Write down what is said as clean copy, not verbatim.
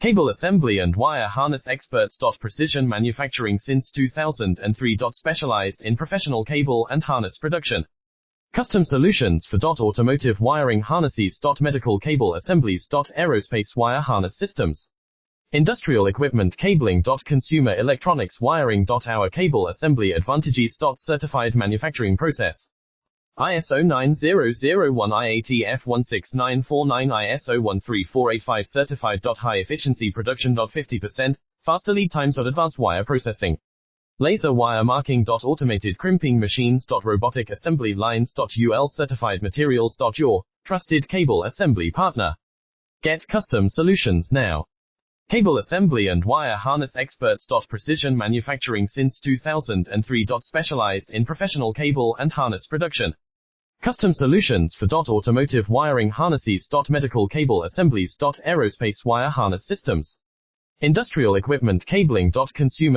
Cable assembly and wire harness experts. Precision manufacturing since 2003. Specialized in professional cable and harness production. Custom solutions for automotive wiring harnesses. Medical cable assemblies. Aerospace wire harness systems. Industrial equipment cabling. Consumer electronics wiring. Our cable assembly advantages. Certified manufacturing process. ISO 9001 IATF 16949 ISO 13485 certified. High efficiency production. 50% faster lead times. Advanced wire processing. Laser wire marking. Automated crimping machines. Robotic assembly lines. UL certified materials. Your trusted cable assembly partner. Get custom solutions now. Cable assembly and wire harness experts. Precision manufacturing since 2003. Specialized in professional cable and harness production. Custom solutions for automotive wiring harnesses. Medical cable assemblies. Aerospace wire harness systems. Industrial equipment cabling. Consumer